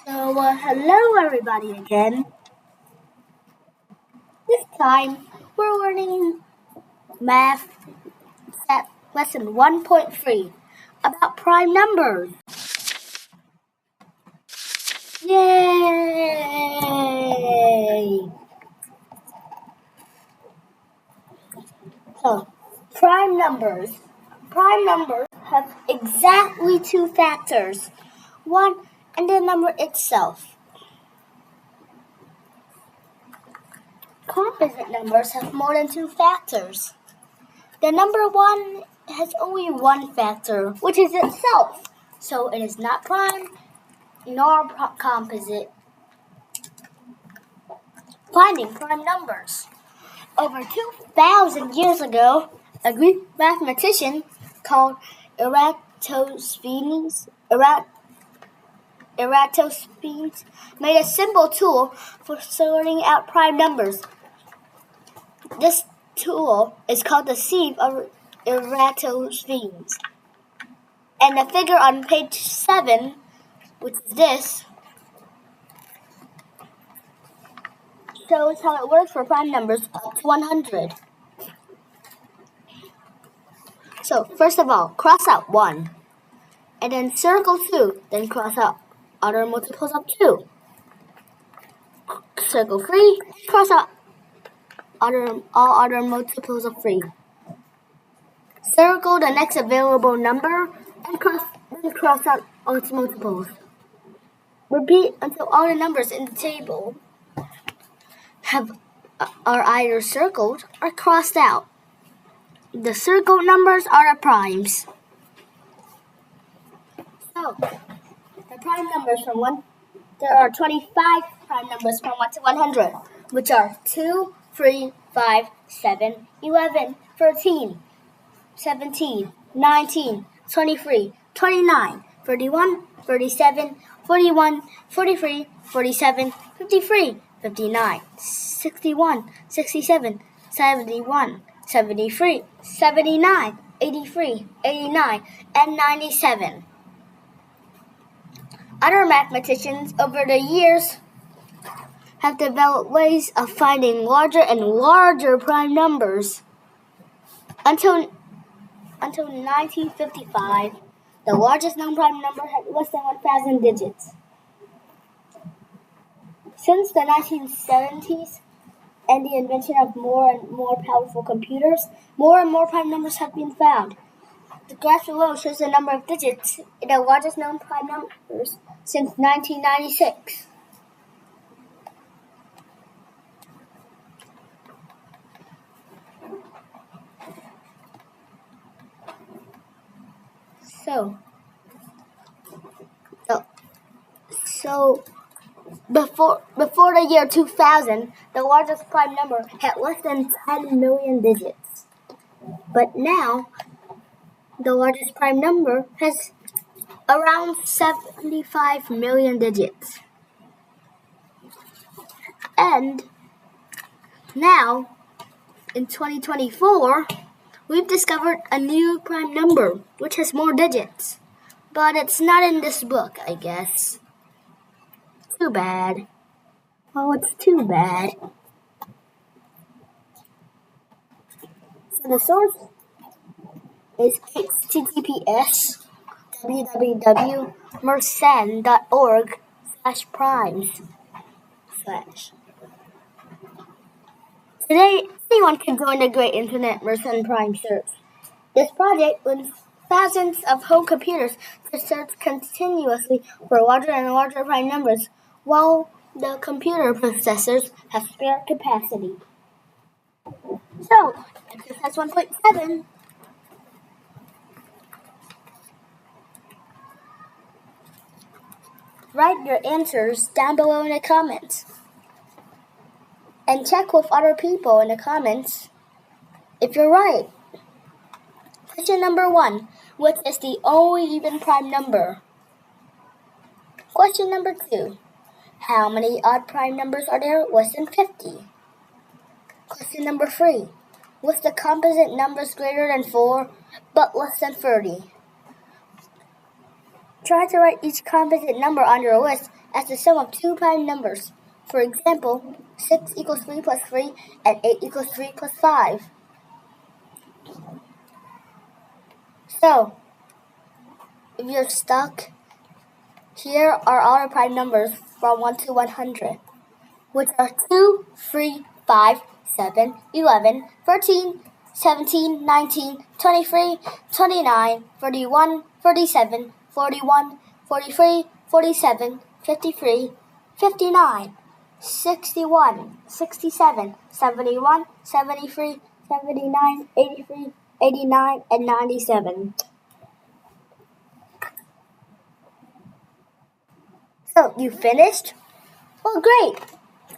Hello everybody again. This time we're learning math at lesson 1.3 about prime numbers. Yay! So, prime numbers. Prime numbers have exactly two factors, one and the number itself. Composite numbers have more than two factors. The number one has only one factor, which is itself, so it is not prime nor composite. Finding prime numbers. Over 2,000 years ago, a Greek mathematician called Eratosthenes made a simple tool for sorting out prime numbers. This tool is called the sieve of Eratosthenes. And the figure on page 7, which is this, shows how it works for prime numbers up to 100. So, first of all, cross out 1. And then circle 2. Then cross out other multiples of 2. Circle 3. Cross out all other multiples of 3. Circle the next available number and cross out all its multiples. Repeat until all the numbers in the table are either circled or crossed out. The circled numbers are the primes. So, the prime numbers there are 25 prime numbers from 1 to 100, which are 2, 3, 5, 7, 11, 13, 17, 19, 23, 29, 31, 37, 41, 43, 47, 53, 59, 61, 67, 71, 73, 79, 83, 89, and 97. Other mathematicians over the years have developed ways of finding larger and larger prime numbers. Until 1955, the largest known prime number had less than 1,000 digits. Since the 1970s and the invention of more and more powerful computers, more and more prime numbers have been found. The graph below shows the number of digits in the largest known prime numbers since 1996. So before the year 2000, the largest prime number had less than 10 million digits. But now, the largest prime number has around 75 million digits. And now, in 2024, we've discovered a new prime number, which has more digits. But it's not in this book, I guess. Too bad. Oh, it's too bad. So the source is https www.mersenne.org/primes/ Today, anyone can join the great internet Mersenne Prime search. This project lends thousands of home computers to search continuously for larger and larger prime numbers, while the computer processors have spare capacity. So, exercise 1.7. Write your answers down below in the comments. And check with other people in the comments if you're right. Question number 1. What is the only even prime number? Question number 2. How many odd prime numbers are there less than 50? Question number 3. What's the composite numbers greater than 4 but less than 30? Try to write each composite number on your list as the sum of two prime numbers. For example, 6 equals 3 plus 3 and 8 equals 3 plus 5. So, if you're stuck, here are all the prime numbers from 1 to 100, which are 2, 3, 5, 7, 11, 13, 17, 19, 23, 29, 31, 37, 41, 43, 47, 53, 59, 61, 67, 71, 73, 79, 83, 89, and 97. So, you finished? Well, great.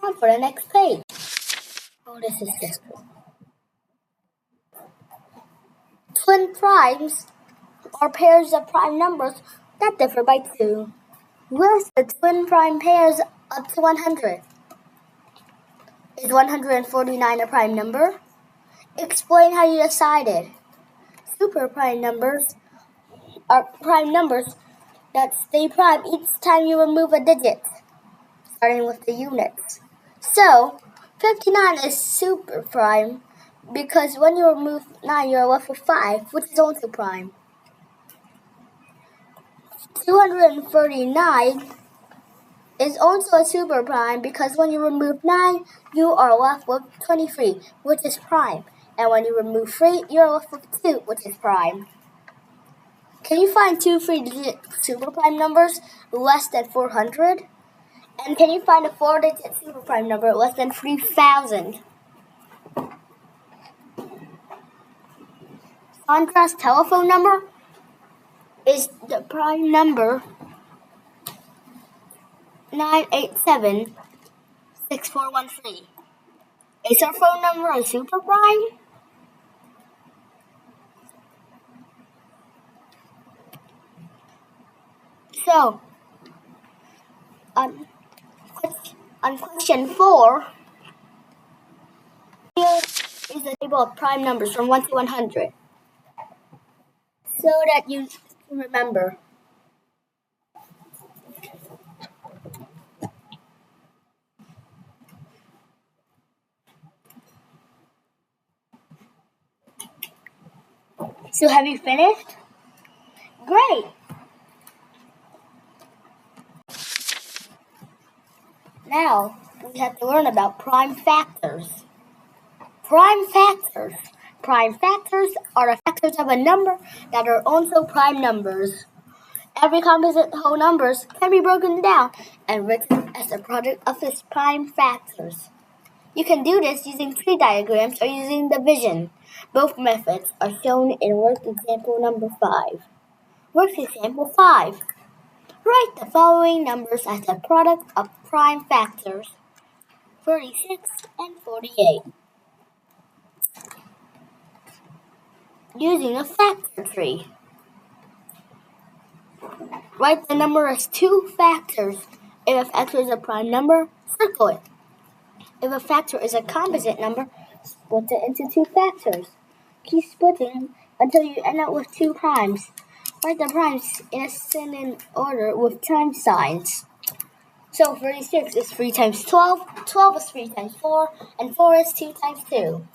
Time for the next page. Oh, this is difficult. Twin primes are pairs of prime numbers that differ by 2. List the twin prime pairs up to 100. Is 149 a prime number? Explain how you decided. Super prime numbers are prime numbers that stay prime each time you remove a digit, starting with the units. So, 59 is super prime because when you remove 9, you're left with 5, which is also prime. 239 is also a super prime because when you remove 9, you are left with 23, which is prime. And when you remove 3, you're left with 2, which is prime. Can you find two 3-digit super prime numbers less than 400? And can you find a 4-digit super prime number less than 3,000? Sandra's telephone number is the prime number 987-6413. Is her phone number a super prime? So, on question 4, here is a table of prime numbers from 1 to 100 so that you can remember. So have you finished? Great! Now, we have to learn about prime factors. Prime factors. Prime factors are the factors of a number that are also prime numbers. Every composite whole numbers can be broken down and written as a product of its prime factors. You can do this using tree diagrams or using division. Both methods are shown in work example number 5. Work example 5. Write the following numbers as a product of prime factors, 36 and 48. Using a factor tree. Write the number as two factors. If a factor is a prime number, circle it. If a factor is a composite number, split it into two factors. Keep splitting until you end up with two primes. Write the primes in ascending order with times signs. So 36 is 3 times 12, 12 is 3 times 4, and 4 is 2 times 2.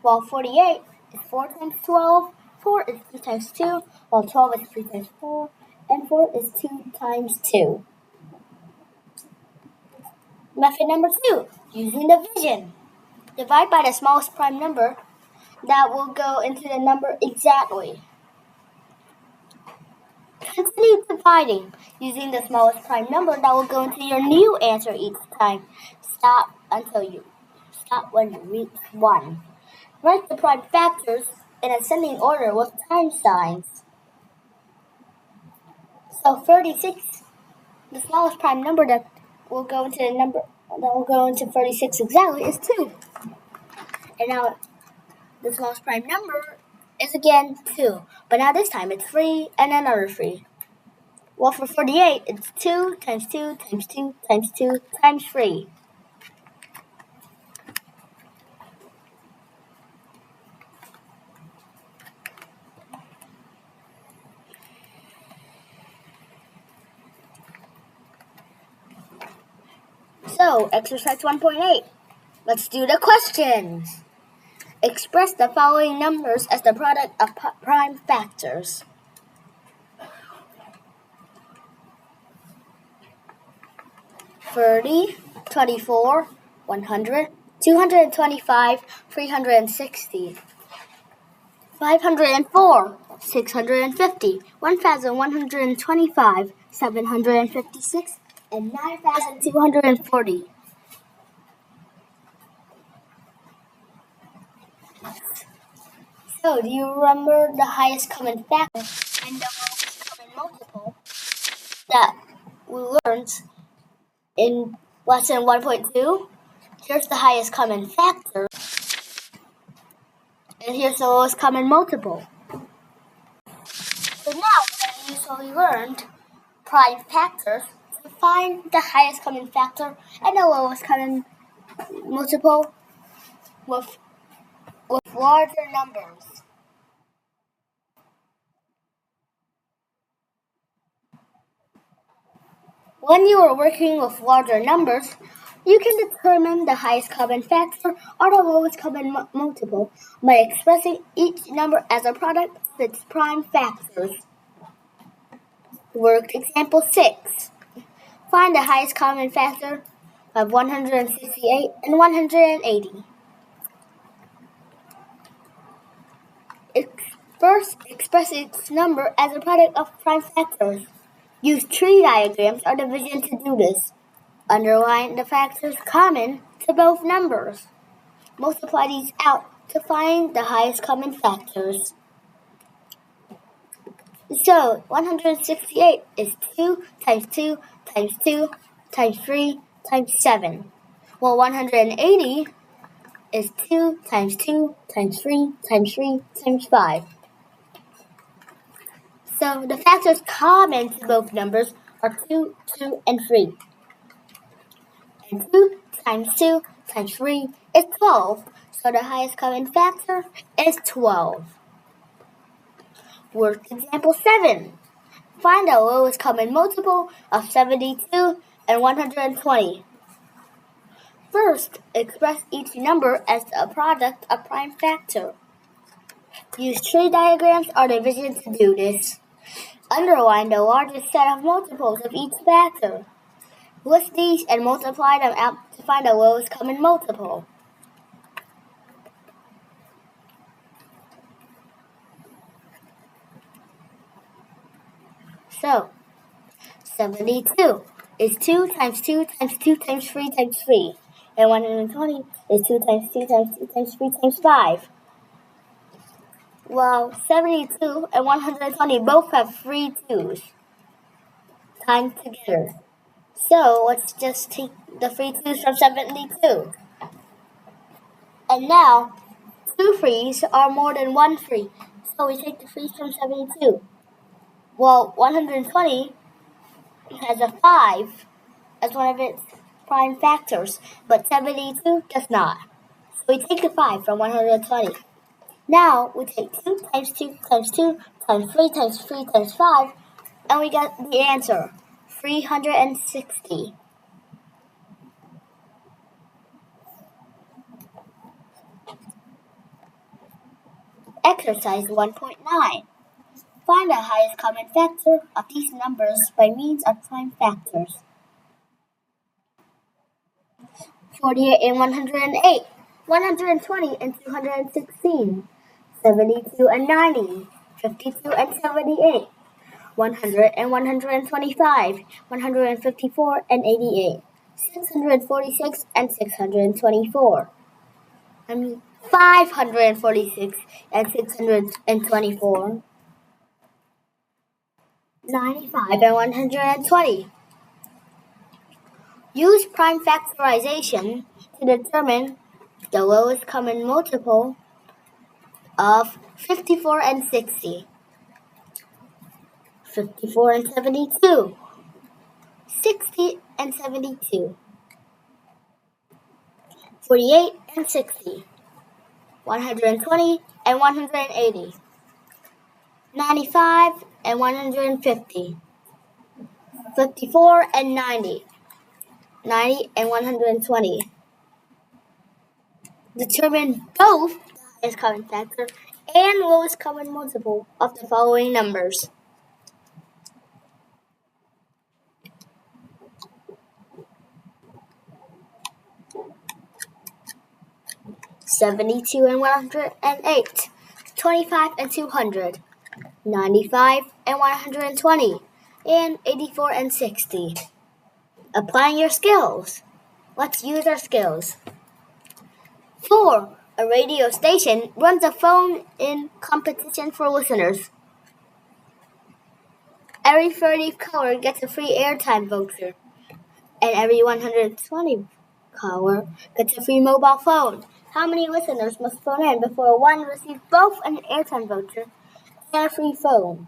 While 48 is 4 times 12, 4 is 2 times 2, while 12 is 3 times 4, and 4 is 2 times 2. Method number 2, using division. Divide by the smallest prime number that will go into the number exactly. Continue dividing using the smallest prime number that will go into your new answer each time. Stop when you reach 1. Write the prime factors in ascending order with times signs. So 36, the smallest prime number that will go into 36 exactly is 2. And now the smallest prime number is again 2, but now this time it's 3 and another 3. Well, for 48, it's 2 times 2 times 2 times 2 times 3. So, exercise 1.8. Let's do the questions. Express the following numbers as the product of prime factors. 30, 24, 100, 225, 360, 504, 650, 1125, 756, and 9240. So, do you remember the highest common factor and the lowest common multiple that we learned in lesson 1.2? Here's the highest common factor, and here's the lowest common multiple. So now that we learned prime factors, to find the highest common factor and the lowest common multiple with larger numbers. When you are working with larger numbers, you can determine the highest common factor or the lowest common multiple by expressing each number as a product of its prime factors. Work example 6. Find the highest common factor of 168 and 180. First, express its number as a product of prime factors. Use tree diagrams or division to do this. Underline the factors common to both numbers. Multiply these out to find the highest common factors. So, 168 is 2 times 2 times 2 times 3 times 7. Well, 180 is 2 times 2 times 3 times 3 times 5. So, the factors common to both numbers are 2, 2, and 3. And 2 times 2 times 3 is 12. So, the highest common factor is 12. Work example 7. Find the lowest common multiple of 72 and 120. First, express each number as a product of prime factor. Use tree diagrams or division to do this. Underline the largest set of multiples of each factor. List these and multiply them out to find the lowest common multiple. So, 72 is 2 times 2 times 2 times 3 times 3. And 120 is 2 times 2 times 2 times 3 times 5. Well, 72 and 120 both have 3 2's timed together. So, let's just take the 3 2's from 72. And now, 2 3's are more than 1 3. So, we take the 3's from 72. Well, 120 has a 5 as one of its prime factors, but 72 does not. So we take the 5 from 120. Now we take 2 times 2 times 2 times 3 times 3 times 5, and we get the answer, 360. Exercise 1.9. Find the highest common factor of these numbers by means of prime factors. 48 and 108, 120 and 216, 72 and 90, 52 and 78, 100 and 125, 154 and 88, 646 and 624. 546 and 624. 95 and 120. Use prime factorization to determine the lowest common multiple of 54 and 60. 54 and 72. 60 and 72. 48 and 60. 120 and 180. 95 and 150. 54 and 90. 90, and 120. Determine both the highest common factor and lowest common multiple of the following numbers. 72 and 108, 25 and 200, 95 and 120, and 84 and 60. Applying your skills. Let's use our skills. 4. A radio station runs a phone-in competition for listeners. Every 30 caller gets a free airtime voucher, and every 120 caller gets a free mobile phone. How many listeners must phone in before one receives both an airtime voucher and a free phone?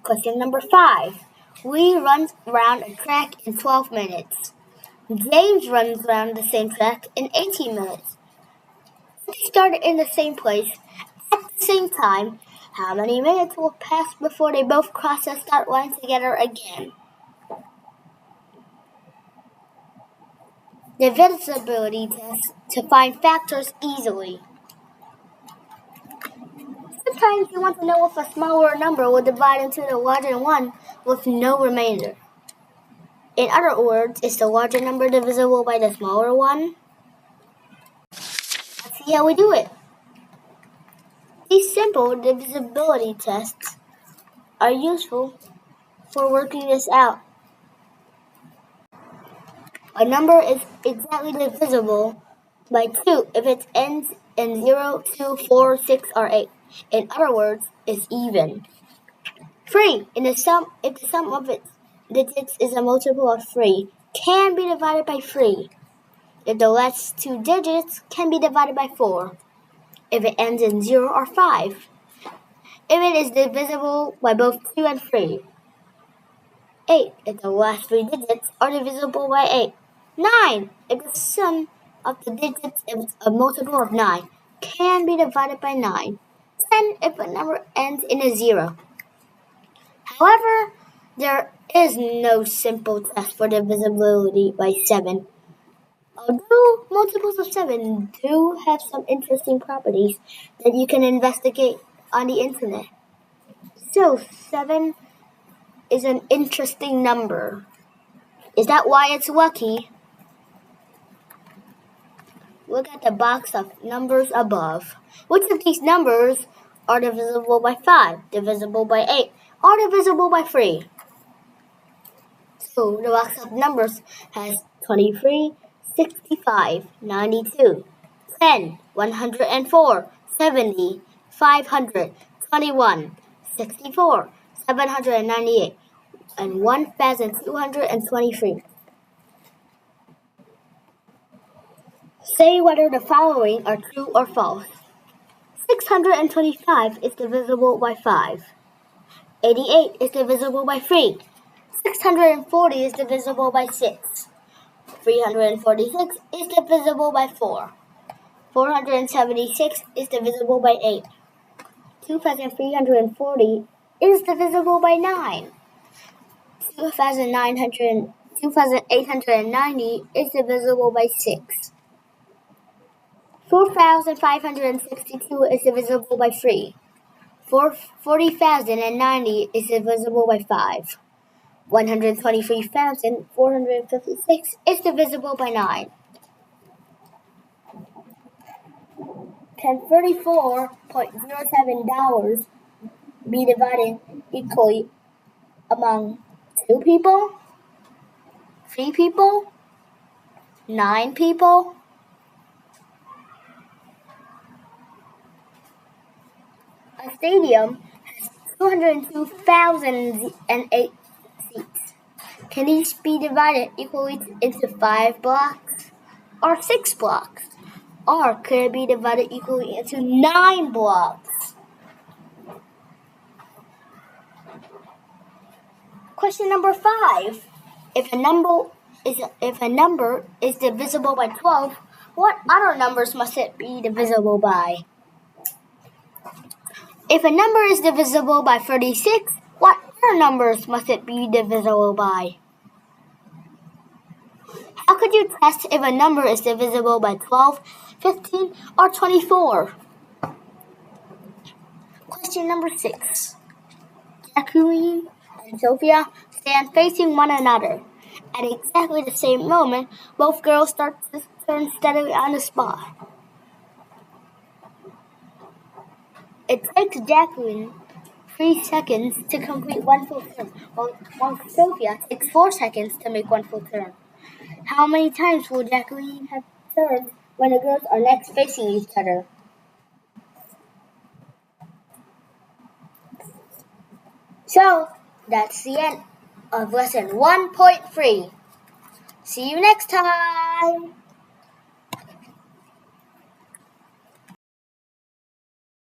Question number 5. Lee runs around a track in 12 minutes. James runs around the same track in 18 minutes. They started in the same place at the same time. How many minutes will pass before they both cross the start line together again? Divisibility test to find factors easily. Sometimes you want to know if a smaller number will divide into the larger one with no remainder. In other words, is the larger number divisible by the smaller one? Let's see how we do it. These simple divisibility tests are useful for working this out. A number is exactly divisible by 2 if it ends in 0, 2, 4, 6, or 8. In other words, it's even. 3. If the sum of its digits is a multiple of 3, can be divided by 3. If the last two digits can be divided by 4. If it ends in 0 or 5. If it is divisible by both 2 and 3. 8. If the last three digits are divisible by 8. 9. If the sum of the digits is a multiple of 9, can be divided by 9. 10. If a number ends in a 0. However, there is no simple test for divisibility by 7. Although multiples of 7 do have some interesting properties that you can investigate on the internet. So, 7 is an interesting number. Is that why it's lucky? Look at the box of numbers above. Which of these numbers are divisible by 5, divisible by 8, or divisible by 3? So the box of numbers has 23, 65, 92, 10, 104, 70, 500, 21, 64, 798, and 1,223. Say whether the following are true or false. 625 is divisible by 5. 88 is divisible by 3. 640 is divisible by 6. 346 is divisible by 4. 476 is divisible by 8. 2,340 is divisible by 9. 2,890 is divisible by 6. 4,562 is divisible by 3. 40,090 is divisible by 5. 123,456 is divisible by 9. Can $34.07 be divided equally among 2 people, 3 people, 9 people? A stadium has 202,008 seats. Can these be divided equally into 5 blocks or 6 blocks? Or could it be divided equally into 9 blocks? Question number 5. If a number is divisible by 12, what other numbers must it be divisible by? If a number is divisible by 36, what other numbers must it be divisible by? How could you test if a number is divisible by 12, 15, or 24? Question number 6. Jacqueline and Sophia stand facing one another. At exactly the same moment, both girls start to turn steadily on the spot. It takes Jacqueline 3 seconds to complete one full turn, while Sophia takes 4 seconds to make one full turn. How many times will Jacqueline have turned when the girls are next facing each other? So, that's the end of lesson 1.3. See you next time!